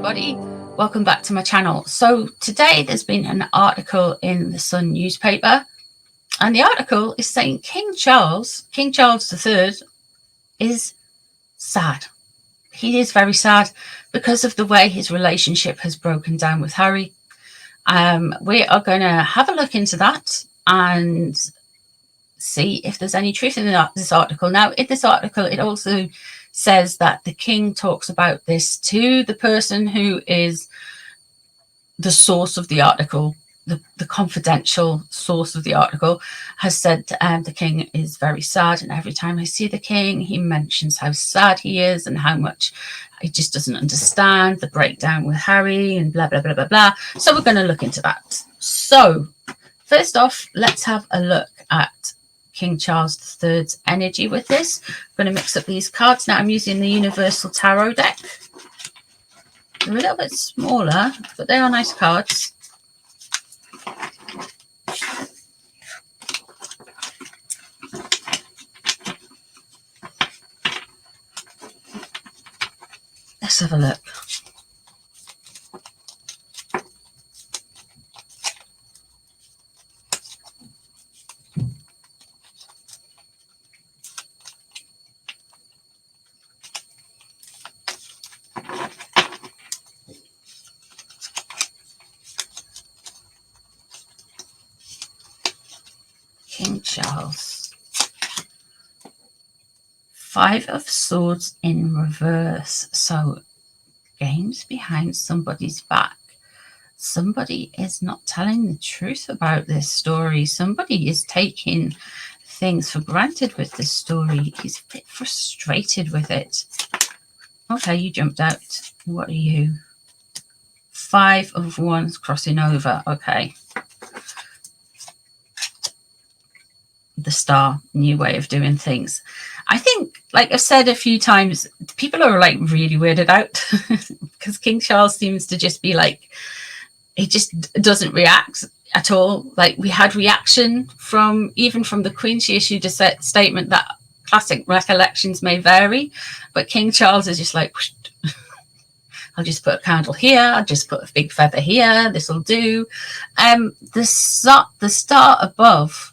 everybody, welcome back to my channel. So today there's been an article in the Sun newspaper, and the article is saying King Charles III is sad. He is very sad because of the way his relationship has broken down with Harry. We are going to have a look into that and see if there's any truth in this article. Now, in this article, it also says that the king talks about this to the person who is the source of the article. The confidential source of the article has said the king is very sad, and every time I see the king, he mentions how sad he is and how much he just doesn't understand the breakdown with Harry and blah, blah, blah, blah, blah. So we're going to look into that. So first off, let's have a look at King Charles III's energy with this. I'm going to mix up these cards. Now I'm using the Universal Tarot deck. They're a little bit smaller, but they are nice cards. Let's have a look. King Charles. 5 of Swords in reverse. So games behind somebody's back. Somebody is not telling the truth about this story. Somebody is taking things for granted with this story. He's a bit frustrated with it. Okay, you jumped out. What are you? 5 of Wands crossing over. Okay. The Star, new way of doing things. I think, like I've said a few times, people are like really weirded out because King Charles seems to just be like, he just doesn't react at all. Like, we had reaction from the Queen. She issued a statement that classic recollections may vary, but King Charles is just like, I'll just put a candle here, I'll just put a big feather here, this will do. The star above,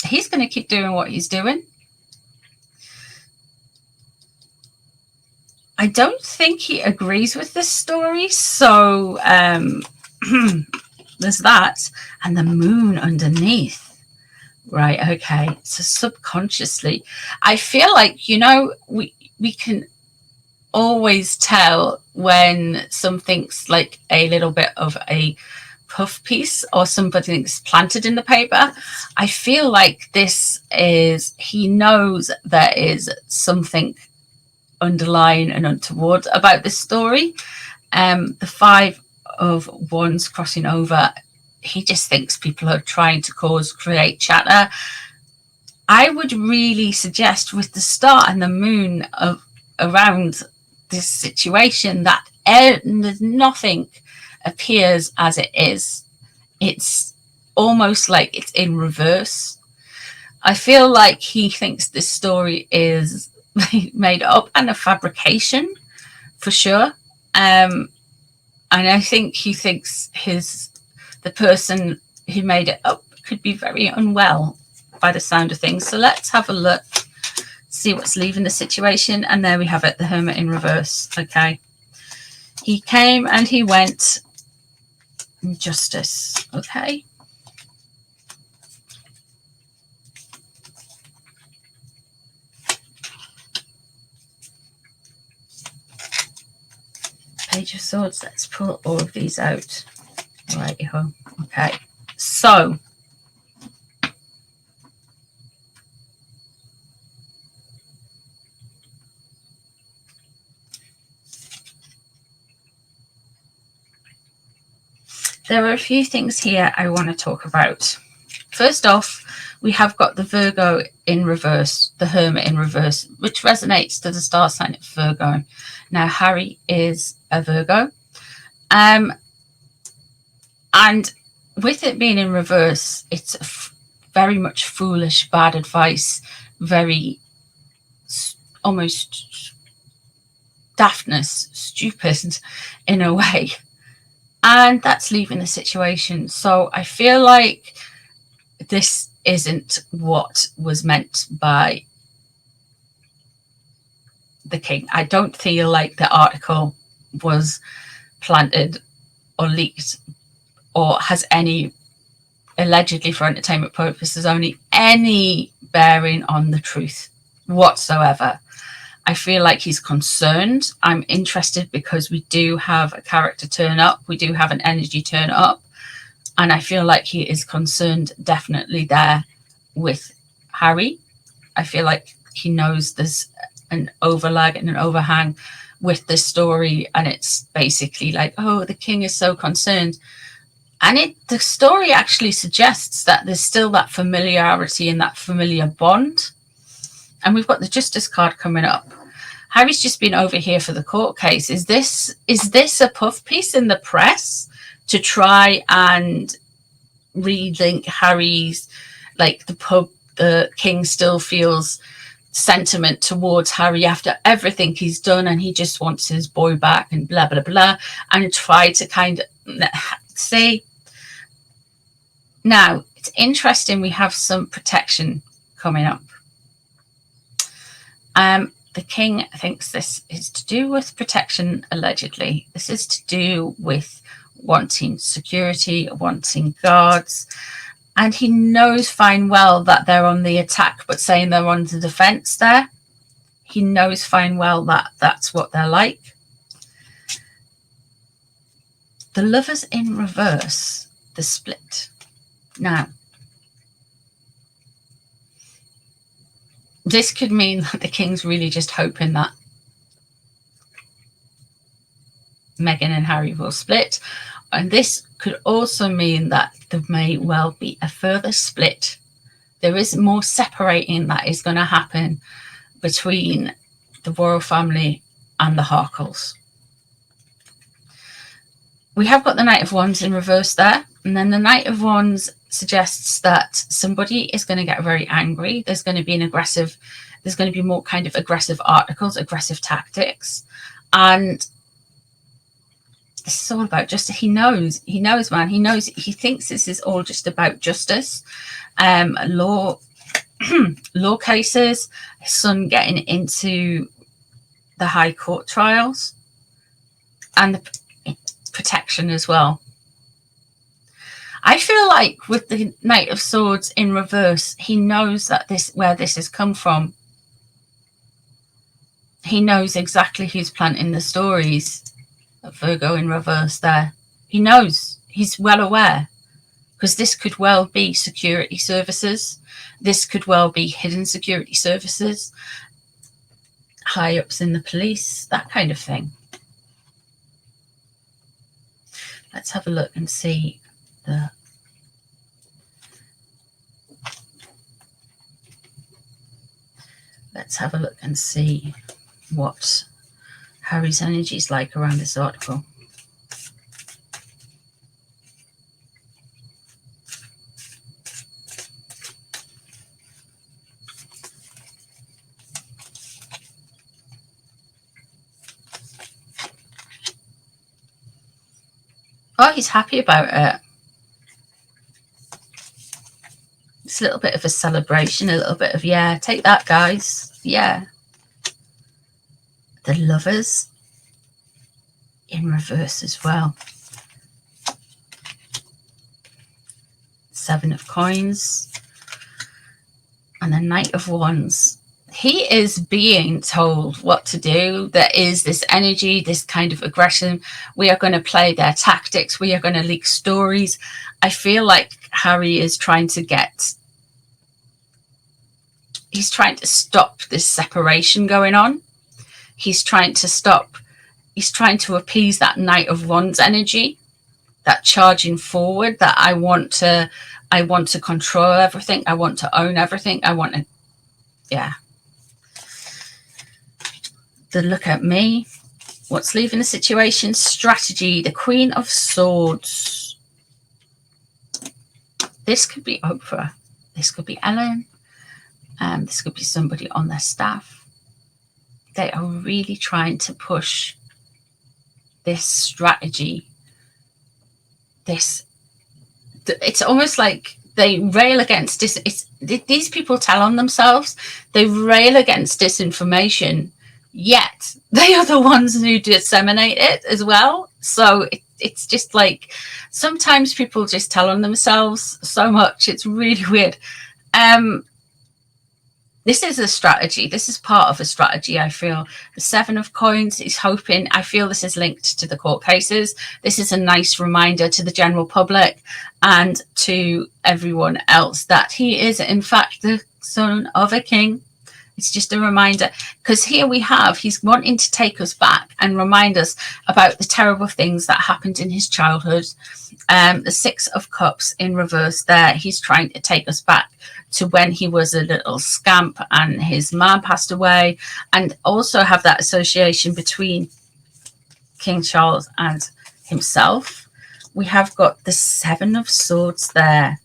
he's going to keep doing what he's doing. I don't think he agrees with this story. So there's that. And the moon underneath. Right, okay. So subconsciously, I feel like, you know, we can always tell when something's like a little bit of a puff piece or something's planted in the paper. I feel like this is, he knows there is something underlying and untoward about this story. The 5 of Wands crossing over, he just thinks people are trying to create chatter. I would really suggest with the star and the moon around this situation that nothing appears as it is. It's almost like it's in reverse. I feel like he thinks this story is made up and a fabrication for sure. And I think he thinks the person who made it up could be very unwell by the sound of things. So let's have a look, see what's leaving the situation. And there we have it, the Hermit in reverse. Okay, he came and he went. Justice. Okay, Page of Swords. Let's pull all of these out. Righty-ho. Okay, so there are a few things here I want to talk about. First off, we have got the Virgo in reverse, the Hermit in reverse, which resonates to the star sign of Virgo. Now, Harry is a Virgo. And with it being in reverse, it's very much foolish, bad advice, very almost daftness, stupid in a way. And that's leaving the situation. So I feel like this isn't what was meant by the king. I don't feel like the article was planted or leaked or has any, allegedly for entertainment purposes only, any bearing on the truth whatsoever. I feel like he's concerned. I'm interested because we do have a character turn up. We do have an energy turn up. And I feel like he is concerned definitely there with Harry. I feel like he knows there's an overlag and an overhang with this story. And it's basically like, oh, the king is so concerned. And the story actually suggests that there's still that familiarity and that familiar bond. And we've got the Justice card coming up. Harry's just been over here for the court case. Is this a puff piece in the press to try and relink Harry's, like the king still feels sentiment towards Harry after everything he's done and he just wants his boy back and blah, blah, blah, and try to kind of say. Now, it's interesting. We have some protection coming up. The king thinks this is to do with protection, allegedly. This is to do with wanting security, wanting guards. And he knows fine well that they're on the attack, but saying they're on the defense there. He knows fine well that that's what they're like. The Lovers in reverse, the split. Now, this could mean that the king's really just hoping that Meghan and Harry will split. And this could also mean that there may well be a further split. There is more separating that is going to happen between the royal family and the Harkles. We have got the Knight of Wands in reverse there. And then the Knight of Wands suggests that somebody is going to get very angry. There's going to be there's going to be more kind of aggressive articles, aggressive tactics. And this is all about justice. He knows, man. He thinks this is all just about justice. Law cases, his son getting into the high court trials, and the protection as well. I feel like with the Knight of Swords in reverse, he knows that where this has come from. He knows exactly who's planting the stories. Virgo in reverse there. He knows. He's well aware. Because this could well be security services. This could well be hidden security services. High ups in the police. That kind of thing. Let's have a look and see the... Let's have a look and see what Harry's energy is like around this article. Oh, he's happy about it. It's a little bit of a celebration, a little bit of, yeah, take that, guys. Yeah. The Lovers in reverse as well. Seven of Coins. And the Knight of Wands. He is being told what to do. There is this energy, this kind of aggression. We are going to play their tactics. We are going to leak stories. I feel like Harry is trying to he's trying to stop this separation going on. He's trying to appease that Knight of Wands energy, that charging forward, that I want to control everything. I want to own everything. I want to, yeah. The look at me. What's leaving the situation? Strategy. The Queen of Swords. This could be Oprah. This could be Ellen. This could be somebody on their staff. they are really trying to push this strategy. It's almost like they rail against these people tell on themselves. They rail against disinformation, yet they are the ones who disseminate it as well. So it's just like sometimes people just tell on themselves so much. It's really weird. This is a strategy. This is part of a strategy, I feel. The Seven of Coins is hoping, I feel this is linked to the court cases. This is a nice reminder to the general public and to everyone else that he is, in fact, the son of a king. It's just a reminder, because here we have, he's wanting to take us back and remind us about the terrible things that happened in his childhood. The Six of Cups in reverse there, he's trying to take us back to when he was a little scamp and his mom passed away, and also have that association between King Charles and himself. We have got the Seven of Swords there.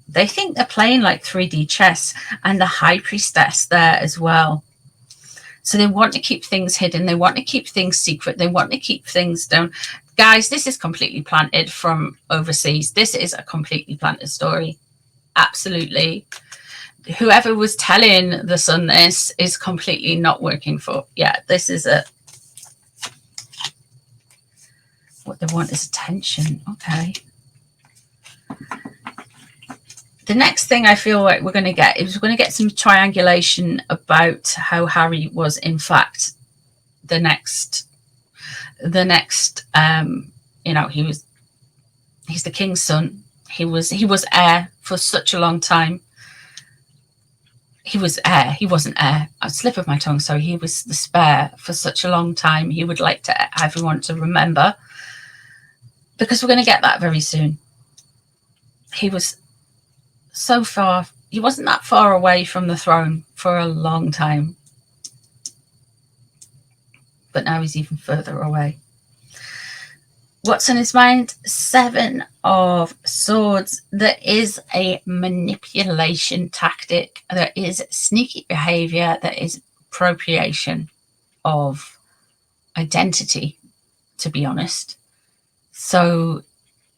They think they're playing like 3D chess, and the High Priestess there as well. So they want to keep things hidden. They want to keep things secret. They want to keep things down. Guys, this is completely planted from overseas. This is a completely planted story. Absolutely. Whoever was telling the sun this is completely not working for. Yeah, this is a... What they want is attention. Okay. The next thing I feel like we're going to get is we're going to get some triangulation about how Harry was in fact the next you know, he's the king's son. He was heir for such a long time. He was heir. He wasn't heir. I slip of my tongue. So he was the spare for such a long time. He would like to everyone to remember, because we're going to get that very soon. He was so far, he wasn't that far away from the throne for a long time, but now he's even further away. What's on his mind? Seven of Swords. There is a manipulation tactic. There is sneaky behavior. There is appropriation of identity, to be honest. So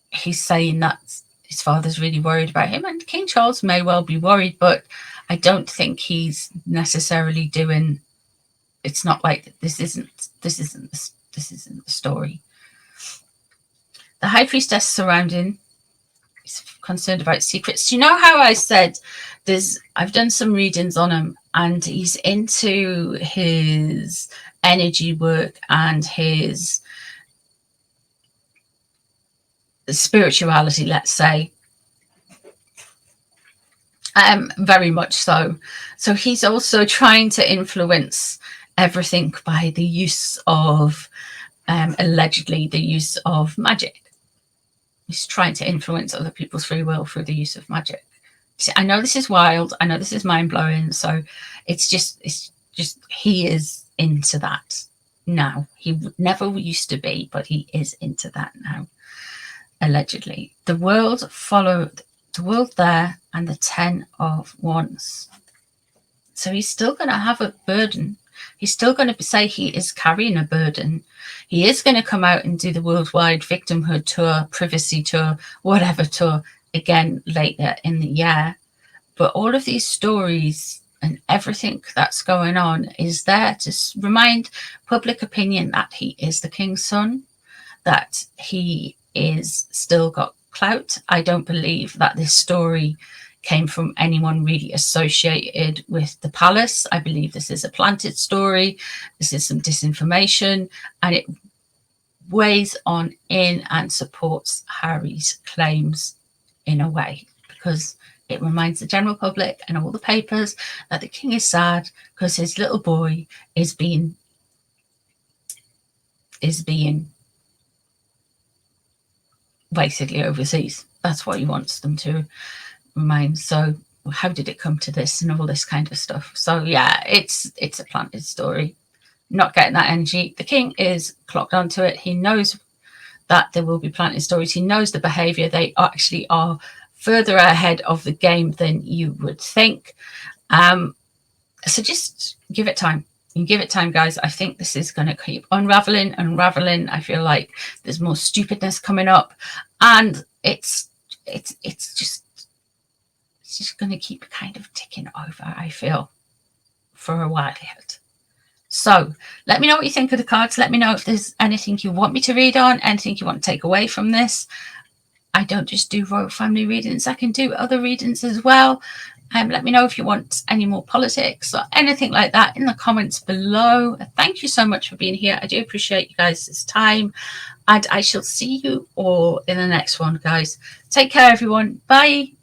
he's saying that his father's really worried about him, and King Charles may well be worried, but I don't think he's necessarily doing... It's not like this isn't the story. The High Priestess surrounding is concerned about secrets. You know how I said I've done some readings on him, and he's into his energy work and his spirituality, let's say. Very much so. So he's also trying to influence everything by the use of, allegedly, the use of magic. He's trying to influence other people's free will through the use of magic. See, I know this is wild. I know this is mind-blowing. So it's just he is into that now. He never used to be, but he is into that now, allegedly. The world followed the world there, and the 10 of Wands. So he's still going to have a burden. He's still going to say he is carrying a burden. He is going to come out and do the worldwide victimhood tour, privacy tour, whatever tour, again later in the year. But all of these stories and everything that's going on is there to remind public opinion that he is the king's son, that he is still got clout. I don't believe that this story came from anyone really associated with the palace. I believe this is a planted story. This is some disinformation, and it weighs on in and supports Harry's claims in a way, because it reminds the general public and all the papers that the king is sad because his little boy is being basically overseas. That's what he wants them to remind. So how did it come to this and all this kind of stuff? So yeah, it's a planted story. Not getting that energy. The king is clocked onto it. He knows that there will be planted stories. He knows the behavior. They actually are further ahead of the game than you would think. So just give it time. You give it time, guys. I think this is going to keep unraveling. I feel like there's more stupidness coming up, and it's just going to keep kind of ticking over, I feel, for a while yet. So let me know what you think of the cards. Let me know if there's anything you want me to read on, anything you want to take away from this. I don't just do royal family readings. I can do other readings as well. Let me know if you want any more politics or anything like that in the comments below. Thank you so much for being here. I do appreciate you guys' time. And I shall see you all in the next one, guys. Take care, everyone. Bye.